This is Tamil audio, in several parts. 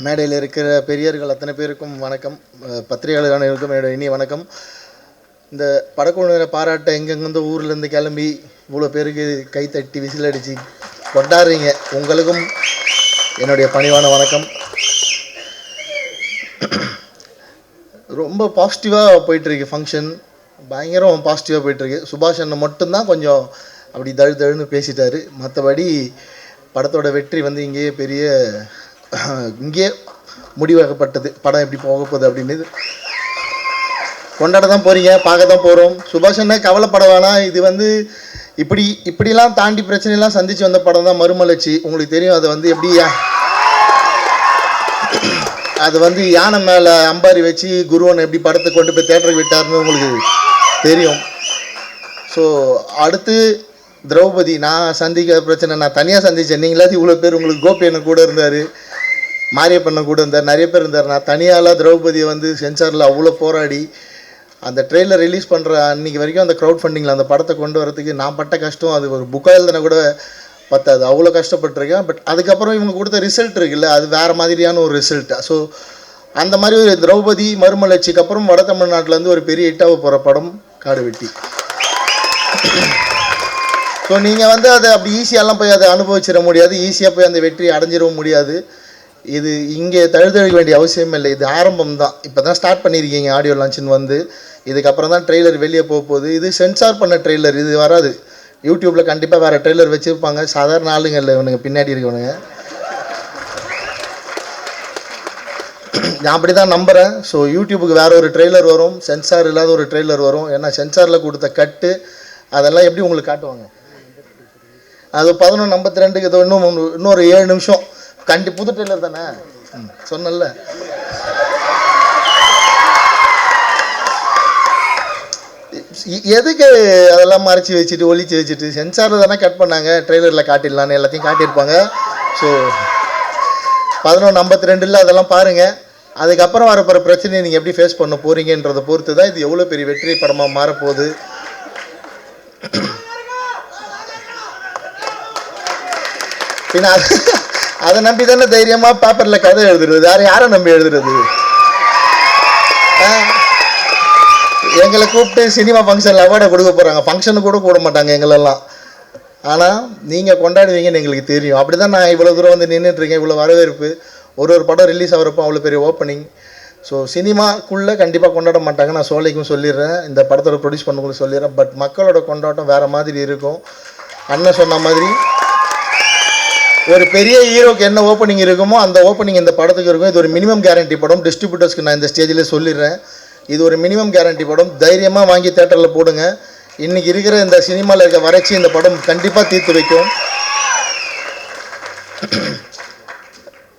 மேடையில் இருக்கிற பெரியர்கள் அத்தனை பேருக்கும் வணக்கம். பத்திரிகையாளர் அனைவருக்கும் என்னோட இனிய வணக்கம். இந்த படக்குழுவினரை பாராட்ட எங்கெங்கிருந்த ஊர்லேருந்து கிளம்பி இவ்வளோ பேருக்கு கைத்தட்டி விசில் அடித்து கொண்டாடுறீங்க. உங்களுக்கும் என்னுடைய பணிவான வணக்கம். ரொம்ப பாசிட்டிவாக போயிட்டுருக்கு ஃபங்க்ஷன், பயங்கரம் பாசிட்டிவாக போயிட்டுருக்கு. சுபாஷ் அண்ணன் மட்டும்தான் கொஞ்சம் அப்படி தழுன்னு பேசிட்டார். மற்றபடி படத்தோட வெற்றி வந்து இங்கேயே முடிவாகப்பட்டது. படம் எப்படி போக போகுது அப்படின்னு கொண்டாட தான் போகிறீங்க, பார்க்க தான் போகிறோம். சுபாஷ் அண்ணன் கவலைப்பட வேணாம். இது வந்து இப்படிலாம் தாண்டி பிரச்சனைலாம் சந்தித்து வந்த படம் தான் மறுமலர்ச்சி. உங்களுக்கு தெரியும், அது வந்து எப்படி அது வந்து யானை மேலே அம்பாரி வச்சு குருவனை எப்படி படத்தை கொண்டு போய் தேட்டருக்கு விட்டார்னு உங்களுக்கு தெரியும். ஸோ அடுத்து திரௌபதி நான் சந்திக்கிற பிரச்சனை நான் தனியாக சந்தித்தேன். நீங்களாவது இவ்வளோ பேர், உங்களுக்கு கோபியண்ணன் கூட இருந்தார், மாரியப்பண்ணன் கூட இருந்தார், நிறைய பேர் இருந்தார். நான் தனியால் திரௌபதியை வந்து சென்சாரில் அவ்வளோ போராடி அந்த ட்ரெயிலர் ரிலீஸ் பண்ணுற அன்றைக்கி வரைக்கும் அந்த க்ரௌட் ஃபண்டிங்கில் அந்த படத்தை கொண்டு வரதுக்கு நான் பட்ட கஷ்டம் அது ஒரு புக்காக எழுதுனா கூட பத்தாது, அவ்வளோ கஷ்டப்பட்டுருக்கேன். பட் அதுக்கப்புறம் இவங்க கொடுத்த ரிசல்ட் இருக்குல்ல, அது வேறு மாதிரியான ஒரு ரிசல்ட்டு. ஸோ அந்த மாதிரி ஒரு திரௌபதி மறுமலர்ச்சிக்கு அப்புறம் வட தமிழ்நாட்டிலேருந்து ஒரு பெரிய ஹிட்டாக போகிற படம் காடு வெட்டி. ஸோ நீங்கள் வந்து அதை அப்படி ஈஸியாலாம் போய் அதை அனுபவிச்சிட முடியாது, ஈஸியாக போய் அந்த வெற்றியை அடைஞ்சிடவும் முடியாது. இது இங்கே தழுதழிக்க வேண்டிய அவசியம் இல்லை, இது ஆரம்பம் தான். இப்போ தான் ஸ்டார்ட் பண்ணியிருக்கீங்க ஆடியோ லான்ச்சின்னு வந்து, இதுக்கப்புறம் தான் ட்ரெய்லர் வெளியே போகுது. இது சென்சார் பண்ண ட்ரெய்லர், இது வராது யூடியூப்பில். கண்டிப்பாக வேறு ட்ரெய்லர் வச்சுருப்பாங்க, சாதாரண ஆளுங்க இல்லை இவனுங்க, பின்னாடி இருக்கவனுங்க. நான் அப்படி தான் நம்புகிறேன். ஸோ யூடியூப்புக்கு வேறு ஒரு ட்ரெய்லர் வரும், சென்சார் இல்லாத ஒரு ட்ரெய்லர் வரும். ஏன்னா சென்சாரில் கொடுத்த கட்டு அதெல்லாம் எப்படி உங்களுக்கு காட்டுவாங்க, அது 11:52 ஏதோ இன்னொரு 7 நிமிஷம் புது ட்ரெய்லர் தானே சொன்னல. எதுக்கு அதெல்லாம் மறைச்சி வச்சுட்டு ஒழிச்சு வச்சுட்டு, சென்சாரில் தானே கட் பண்ணாங்க, ட்ரெய்லரில் காட்டிடலான்னு எல்லாத்தையும் காட்டியிருப்பாங்க. ஸோ 11:52 அதெல்லாம் பாருங்கள். அதுக்கப்புறம் வரப்போகிற பிரச்சனையை நீங்கள் எப்படி ஃபேஸ் பண்ண போகிறீங்கன்றதை பொறுத்து தான் இது எவ்வளோ பெரிய வெற்றி படமாக மாறப்போகுது. பின்ன அதை நம்பி தானே தைரியமாக பேப்பரில் கதை எழுதுறது, யாரை நம்பி எழுதுறது? எங்களை கூப்பிட்டு சினிமா ஃபங்க்ஷனில் அவார்டை கொடுக்க போகிறாங்க, ஃபங்க்ஷனுக்கு கூட கூட மாட்டாங்க எங்களெல்லாம். ஆனால் நீங்கள் கொண்டாடுவீங்கன்னு எங்களுக்கு தெரியும். அப்படி தான் நான் இவ்வளோ தூரம் வந்து நின்றுட்டுருக்கேன், இவ்வளோ வரவேற்பு. ஒரு படம் ரிலீஸ் ஆகிறப்போ அவ்வளோ பெரிய ஓப்பனிங். ஸோ சினிமாக்குள்ளே கண்டிப்பாக கொண்டாட மாட்டாங்க, நான் சோலைக்கும் சொல்லிடுறேன், இந்த படத்தோட ப்ரொடியூஸ் பண்ணவங்களுக்கு சொல்லிடுறேன். பட் மக்களோட கொண்டாட்டம் வேறு மாதிரி இருக்கும். அண்ணன் சொன்ன மாதிரி ஒரு பெரிய ஹீரோக்கு என்ன ஓப்பனிங் இருக்குமோ அந்த ஓப்பனிங் இந்த படத்துக்கு இருக்கும். இது ஒரு மினிமம் கேரண்டி படம். டிஸ்ட்ரிபியூட்டர்ஸ்க்கு நான் இந்த ஸ்டேஜில் சொல்லிடுறேன், இது ஒரு மினிமம் கேரண்டி படம். தைரியமாக வாங்கி தேட்டரில் போடுங்க. இன்றைக்கி இருக்கிற இந்த சினிமாவில் இருக்க வறட்சி இந்த படம் கண்டிப்பாக தீர்த்து வைக்கும்.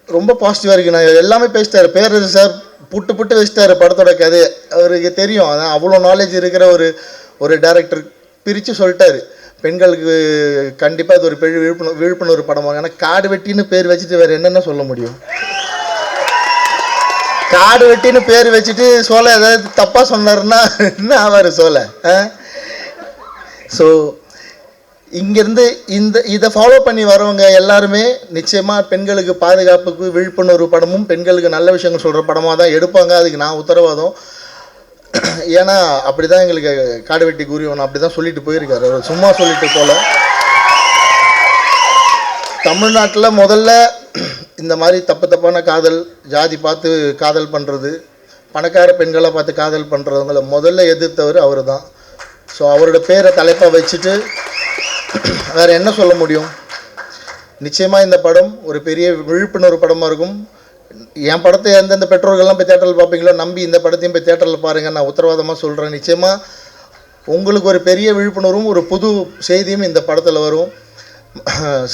ரொம்ப பாசிட்டிவாக இருக்குது. நான் எல்லாமே பேசிட்டார் பேரரசு சார், புட்டு வச்சிட்டாரு படத்தோட கதையை. அவருக்கு தெரியும், அதான் அவ்வளோ நாலேஜ் இருக்கிற ஒரு டைரக்டர் பிரித்து சொல்லிட்டாரு. பெண்களுக்கு கண்டிப்பாக இது ஒரு பெரிய விழிப்புணர்வு படமாக. ஏன்னா காடு வெட்டின்னு பேர் வச்சுட்டு வேறு என்னென்ன சொல்ல முடியும்? காடு வெட்டின்னு பேர் வச்சுட்டு சோலை ஏதாவது தப்பாக சொன்னார்னா என்ன ஆவார் சோலை? ஸோ இங்கேருந்து இதை ஃபாலோ பண்ணி வரவங்க எல்லாருமே நிச்சயமாக பெண்களுக்கு பாதுகாப்புக்கு விழிப்புணர்வு படமும் பெண்களுக்கு நல்ல விஷயங்கள் சொல்கிற படமாக தான் எடுப்பாங்க, அதுக்கு நான் உத்தரவாதம். ஏன்னா அப்படி தான் எங்களுக்கு காடு வெட்டி குருவன் அப்படி தான் சொல்லிட்டு போயிருக்காரு, சும்மா சொல்லிட்டு போல. தமிழ்நாட்டில் முதல்ல இந்த மாதிரி தப்பான காதல், ஜாதி பார்த்து காதல் பண்ணுறது, பணக்கார பெண்களை பார்த்து காதல் பண்ணுறவங்களை முதல்ல எதிர்த்தவர் அவர் தான். ஸோ அவரோட பேரை தலைப்பாக வச்சுட்டு வேறு என்ன சொல்ல முடியும்? நிச்சயமாக இந்த படம் ஒரு பெரிய விழிப்புணர்வு படமாக இருக்கும். என் படத்தை எந்தெந்த பெற்றோர்கள்லாம் போய் தேட்டரில் பார்ப்பீங்களோ நம்பி இந்த படத்தையும் போய் தேட்டரில் பாருங்கள், நான் உத்தரவாதமாக சொல்கிறேன். நிச்சயமாக உங்களுக்கு ஒரு பெரிய விழிப்புணர்வும் ஒரு புது செய்தியும் இந்த படத்தில் வரும்.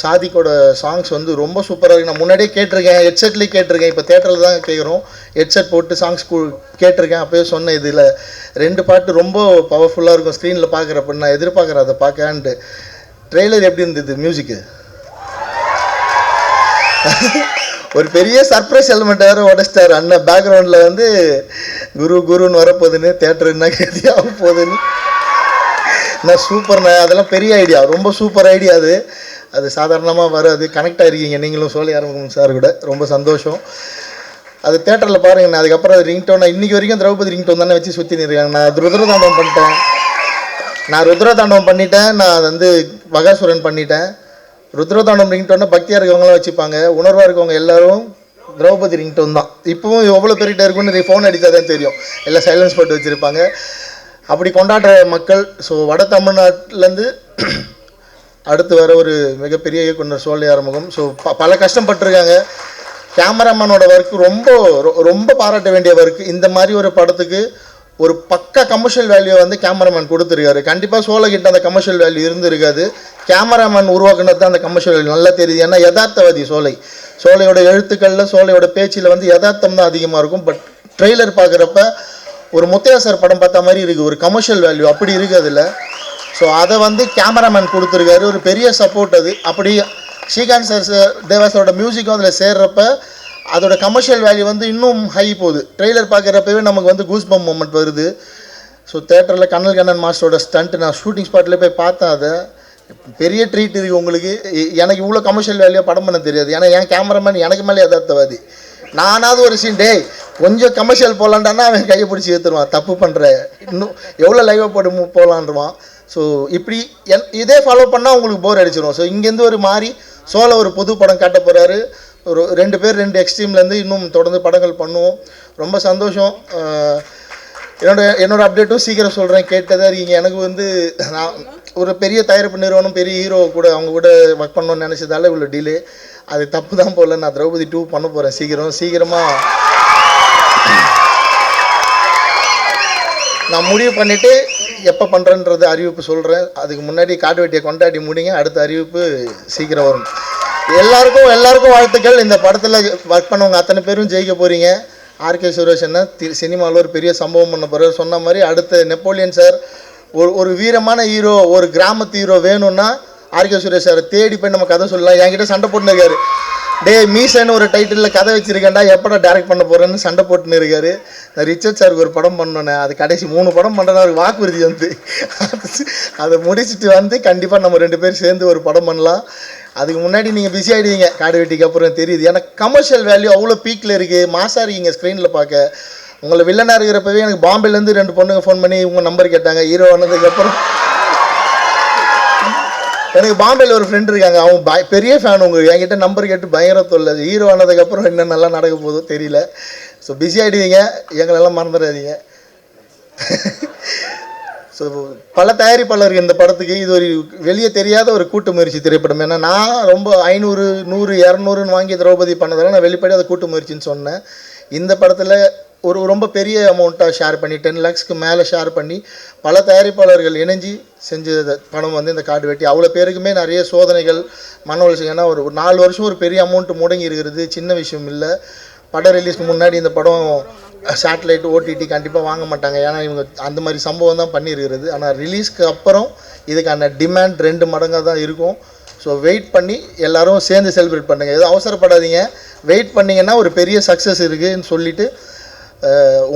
சாதிக்கோட சாங்ஸ் வந்து ரொம்ப சூப்பராக இருக்குது. நான் முன்னாடியே கேட்டிருக்கேன், ஹெட்செட்லேயே கேட்டிருக்கேன், இப்போ தேட்டரில் தான் கேட்குறோம். ஹெட்செட் போட்டு சாங்ஸ் கேட்டிருக்கேன். அப்போயே சொன்னேன், இதில் 2 பாட்டு ரொம்ப பவர்ஃபுல்லாக இருக்கும் ஸ்க்ரீனில் பார்க்குறப்ப. நான் எதிர்பார்க்குறேன் அதை பார்க்கன்ட்டு. ட்ரெய்லர் எப்படி இருந்தது? மியூசிக்கு ஒரு பெரிய சர்ப்ரைஸ் எலிமெண்ட் வேறு உடச்சிட்டார் அண்ணன். பேக்ரவுண்டில் வந்து குருன்னு வரப்போகுதுன்னு, தேட்டர் என்ன கேதியாக போகுதுன்னு. நான் சூப்பர்ண்ணா, அதெல்லாம் பெரிய ஐடியா, ரொம்ப சூப்பர் ஐடியா. அது சாதாரணமாக வராது. கனெக்ட் ஆகிருக்கீங்க நீங்களும் சோலை ஆரம்பிக்கும் சார் கூட, ரொம்ப சந்தோஷம். அது தேட்டரில் பாருங்க. நான் அதுக்கப்புறம் அது ரிங்டோன் இன்றைக்கி வரைக்கும் திரௌபதி ரிங்டோன் தானே வச்சு சுற்றி நிற்காங்க. நான் ருத்ரதாண்டவம் பண்ணிட்டேன், நான் வந்து மகாசுரன் பண்ணிட்டேன். ருத்ரதாண்டவம் ரிங்டோன்னா பக்தியாக இருக்கவங்களாம் வச்சுப்பாங்க, உணர்வாக இருக்கவங்க எல்லோரும் திரௌபதி ரிங்டோன் தான். இப்போவும் எவ்வளோ பெரிய இருக்குன்னு ஃபோன் அடித்தா தான் தெரியும், எல்லாம் சைலன்ஸ் போட்டு வச்சுருப்பாங்க. அப்படி கொண்டாடுற மக்கள். ஸோ வட தமிழ்நாட்டிலேருந்து அடுத்து வர ஒரு மிகப்பெரிய இயக்குனர் சோலை ஆறுமுகம். ஸோ பல கஷ்டப்பட்டுருக்காங்க. கேமராமேனோட ஒர்க்கு ரொம்ப ரொம்ப பாராட்ட வேண்டிய ஒர்க்கு. இந்த மாதிரி ஒரு படத்துக்கு ஒரு பக்கா கமர்ஷியல் வேல்யூ வந்து கேமராமேன் கொடுத்துருக்காரு. கண்டிப்பாக சோலைக்கிட்ட அந்த கமர்ஷியல் வேல்யூ இருந்திருக்காது. கேமராமேன் உருவாக்குனது தான் அந்த கமர்ஷியல் வேல்யூ நல்லா தெரியுது. ஏன்னா யதார்த்தவாதி சோலையோட எழுத்துக்களில் சோலையோட பேச்சில் வந்து யதார்த்தம் தான் அதிகமாக இருக்கும். பட் ட்ரெய்லர் பார்க்குறப்ப ஒரு முத்தையா சார் படம் பார்த்த மாதிரி இருக்குது, ஒரு கமர்ஷியல் வேல்யூ அப்படி இருக்குது அதில். ஸோ அதை வந்து கேமராமேன் கொடுத்துருக்காரு, ஒரு பெரிய சப்போர்ட் அது. அப்படி ஸ்ரீகாந்த் சார் தேவாசரோட மியூசிக்கும் அதில் சேர்றப்ப அதோட கமர்ஷியல் வேல்யூ வந்து இன்னும் ஹை போகுது. ட்ரெய்லர் பார்க்குறப்பவே நமக்கு வந்து கூஸ்பம் மூமெண்ட் வருது. ஸோ தேட்டரில் கண்ணன் மாஸ்டரோட ஸ்டண்ட்டு நான் ஷூட்டிங் ஸ்பாட்டில் போய் பார்த்தேன். அதை பெரிய ட்ரீட் இருக்குது உங்களுக்கு. எனக்கு இவ்வளோ கமர்ஷியல் வேல்யூ படம் பண்ண தெரியாது. ஏன்னா என் கேமராமேன் எனக்கு மேலே யதார்த்தவாதி. நானாவது ஒரு சீன் டே கொஞ்சம் கமர்ஷியல் போகலான்டானா அவன் கையை பிடிச்சி ஏற்றுருவான், தப்பு பண்ணுற இன்னும் எவ்வளோ லைவாக போட்டு போகலான்றான். ஸோ இப்படி இதே ஃபாலோ பண்ணால் உங்களுக்கு போர் அடிச்சிடும். ஸோ இங்கேருந்து ஒரு மாதிரி சோலை ஒரு புது படம் காட்ட போகிறாரு. ஒரு 2 பேர் 2 எக்ஸ்ட்ரீம்லேருந்து இன்னும் தொடர்ந்து படங்கள் பண்ணுவோம். ரொம்ப சந்தோஷம். என்னோட அப்டேட்டும் சீக்கிரம் சொல்கிறேன், கேட்டதாக இருக்கீங்க. எனக்கு வந்து நான் ஒரு பெரிய தயாரிப்பு நிறுவனம், பெரிய ஹீரோ கூட அவங்க கூட ஒர்க் பண்ணணும்னு நினச்சதால இவ்வளோ டிலே. அது தப்பு தான் போல. நான் திரௌபதி 2 பண்ண போகிறேன் சீக்கிரமாக. நான் முடிவு பண்ணிவிட்டு எப்போ பண்ணுறேன்றது அறிவிப்பு சொல்கிறேன். அதுக்கு முன்னாடி காட்டு வெட்டியை கொண்டாடி முடிங்க, அடுத்த அறிவிப்பு சீக்கிரம் வரும். எல்லாருக்கும் வாழ்த்துக்கள். இந்த படத்தில் ஒர்க் பண்ணவங்க அத்தனை பேரும் ஜெயிக்க போகிறீங்க. ஆர்கே சுரேஷ் என்ன சினிமாவில் ஒரு பெரிய சம்பவம் பண்ண போகிறார். சொன்ன மாதிரி அடுத்த நெப்போலியன் சார் ஒரு வீரமான ஹீரோ, ஒரு கிராமத்து ஹீரோ வேணும்னா ஆர்கே சுரேஷ் சாரை தேடி போய் நம்ம கதை சொல்லலாம். என்கிட்ட சண்டை போட்டுன்னு இருக்காரு, டே மீசன்னு ஒரு டைட்டிலில் கதை வச்சுருக்கேன்டா, எப்படா டேரக்ட் பண்ண போகிறேன்னு சண்டை போட்டுன்னு இருக்காரு. ரிச்சர்ட் சாருக்கு ஒரு படம் பண்ணோன்னே அது கடைசி 3 படம் பண்ணுறேன்னு அவருக்கு வாக்குறுதி வந்து அதை முடிச்சுட்டு வந்து கண்டிப்பாக நம்ம 2 பேர் சேர்ந்து ஒரு படம் பண்ணலாம். அதுக்கு முன்னாடி நீங்கள் பிஸி ஆகிடுவீங்க காடு வெட்டிக்கு அப்புறம் தெரியுது. ஏன்னா கமர்ஷியல் வேல்யூ அவ்வளோ பீக்கில் இருக்குது. மாசாக இருக்கீங்க ஸ்க்ரீனில் பார்க்க. உங்களை வில்லனாக இருக்கிறப்பவே எனக்கு பாம்பேலேருந்து 2 பொண்ணுங்க ஃபோன் பண்ணி உங்கள் நம்பர் கேட்டாங்க. ஹீரோ ஆனதுக்கப்புறம் எனக்கு பாம்பேயில் ஒரு ஃப்ரெண்ட் இருக்காங்க, அவங்க பெரிய ஃபேன். உங்களுக்கு என்கிட்ட நம்பர் கேட்டு பயங்கர தொல்லை. ஹீரோ ஆனதுக்கப்புறம் என்ன நல்லா நடக்க போதோ தெரியல. ஸோ பிஸி ஆகிடுவீங்க, எங்களெல்லாம் மறந்துடாதீங்க. ஸோ பல தயாரிப்பாளர்கள் இந்த படத்துக்கு இது ஒரு வெளியே தெரியாத ஒரு கூட்டு முயற்சி திரைப்படம். ஏன்னா நான் ரொம்ப 500, 100, 200ன்னு வாங்கி திரௌபதி பண்ணதால நான் வெளிப்படையாக அதை கூட்டு முயற்சின்னு சொன்னேன். இந்த படத்தில் ஒரு ரொம்ப பெரிய அமௌண்ட்டாக ஷேர் பண்ணி 10 lakhsக்கு மேலே ஷேர் பண்ணி பல தயாரிப்பாளர்கள் இணைஞ்சி செஞ்ச படம் வந்து இந்த காடு வெட்டி. அவ்வளோ பேருக்குமே நிறைய சோதனைகள், மன உளைச்சல். ஏன்னா ஒரு 4 வருஷம் ஒரு பெரிய அமௌண்ட் முடங்கி இருக்கிறது சின்ன விஷயம் இல்லை. படம் ரிலீஸ்க்கு முன்னாடி இந்த படம் சேட்டலைட் ஓடிடி கண்டிப்பாக வாங்க மாட்டாங்க, ஏன்னா இவங்க அந்த மாதிரி சம்பவம் தான் பண்ணியிருக்கிறது. ஆனால் ரிலீஸ்க்கு அப்புறம் இதுக்கான டிமாண்ட் 2 மடங்காக தான் இருக்கும். ஸோ வெயிட் பண்ணி எல்லோரும் சேர்ந்து செலிப்ரேட் பண்ணுங்கள். எதுவும் அவசரப்படாதீங்க, வெயிட் பண்ணிங்கன்னா ஒரு பெரிய சக்ஸஸ் இருக்குதுன்னு சொல்லிவிட்டு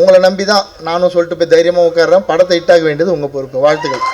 உங்களை நம்பி தான் நானும் சொல்லிட்டு போய் தைரியமாக உட்கார்றேன். படத்தை ஹிட்டாக வேண்டியது உங்கள் பொறுப்பு. வாழ்த்துக்கள்.